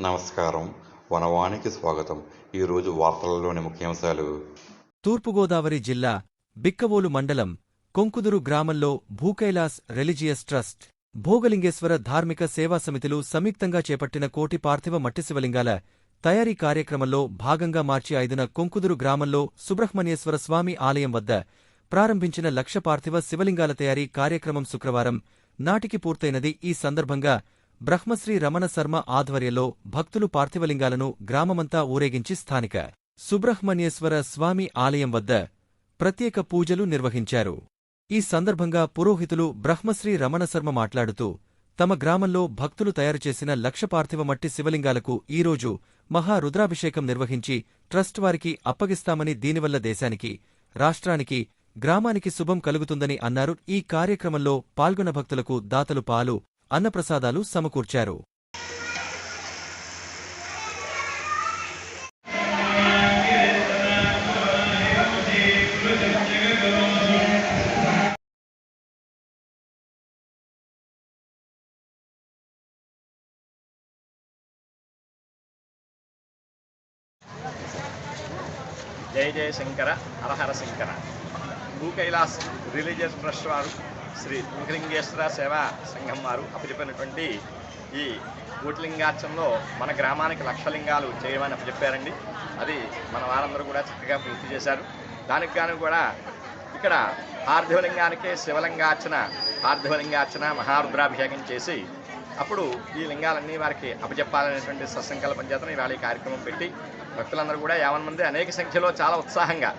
నమస్కారం. వనవానికి స్వాగతం. ఈరోజు వార్తలలోని ముఖ్యాంశాలు. తూర్పుగోదావరి జిల్లా బిక్కవోలు మండలం కొంకుదురు గ్రామంలో భూకైలాస్ రిలీజియస్ ట్రస్ట్, భోగలింగేశ్వర ధార్మిక సేవా సమితిలు సంయుక్తంగా చేపట్టిన కోటి పార్థివ మట్టి శివలింగాల తయారీ కార్యక్రమంలో భాగంగా మార్చి 5న కొంకుదురు గ్రామంలో సుబ్రహ్మణ్యేశ్వర స్వామి ఆలయం వద్ద ప్రారంభించిన 1,00,000 పార్థివ శివలింగాల తయారీ కార్యక్రమం శుక్రవారం నాటికి పూర్తయినది. ఈ సందర్భంగా బ్రహ్మశ్రీ రమణ శర్మ ఆధ్వర్యంలో భక్తులు పార్థివలింగాలను గ్రామమంతా ఊరేగించి స్థానిక సుబ్రహ్మణ్యేశ్వర స్వామి ఆలయం వద్ద ప్రత్యేక పూజలు నిర్వహించారు. ఈ సందర్భంగా పురోహితులు బ్రహ్మశ్రీ రమణ శర్మ మాట్లాడుతూ, తమ గ్రామంలో భక్తులు తయారుచేసిన 1,00,000 పార్థివ మట్టి శివలింగాలకు ఈరోజు మహా రుద్రాభిషేకం నిర్వహించి ట్రస్ట్ వారికి అప్పగిస్తామని, దీనివల్ల దేశానికి, రాష్ట్రానికి, గ్రామానికి శుభం కలుగుతుందని అన్నారు. ఈ కార్యక్రమంలో పాల్గొన్న భక్తులకు దాతలు పాలు, అన్నప్రసాదాలు సమకూర్చారు. జయ జయ శంకర, హరహర శంకర. భూకైలాస్ రిలీజియస్ ట్రస్ట్ వారు, శ్రీ భోగలింగేశ్వర సేవా సంఘం వారు అప్పచెప్పినటువంటి ఈ కోటిలింగార్చనలో మన గ్రామానికి 1,00,000 లింగాలు చేయమని అప్పచెప్పారండి. అది మన వారందరూ కూడా చక్కగా పూర్తి చేశారు. దానికి గాను కూడా ఇక్కడ పార్థివలింగానికే పార్థివలింగార్చన మహారుద్రాభిషేకం చేసి అప్పుడు ఈ లింగాలన్నీ వారికి అప్పచెప్పాలనేటువంటి సత్సంకల్పం చేతను ఇవాళ ఈ కార్యక్రమం పెట్టి భక్తులందరూ కూడా 50 మంది అనేక సంఖ్యలో చాలా ఉత్సాహంగా,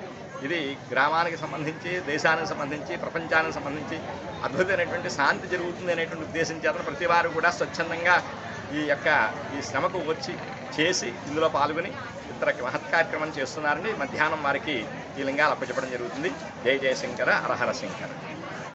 ఇది గ్రామానికి సంబంధించి, దేశానికి సంబంధించి, ప్రపంచానికి సంబంధించి అద్భుతమైనటువంటి శాంతి జరుగుతుంది అనేటువంటి ఉద్దేశం చేత ప్రతి వారు కూడా స్వచ్ఛందంగా ఈ శ్రమకు వచ్చి చేసి ఇందులో పాల్గొని ఇతర మహత్కార్యక్రమం చేస్తున్నారని మధ్యాహ్నం వారికి ఈ లింగాలు అప్పచెప్పడం జరుగుతుంది. జయ జయ శంకర, హరహర శంకర.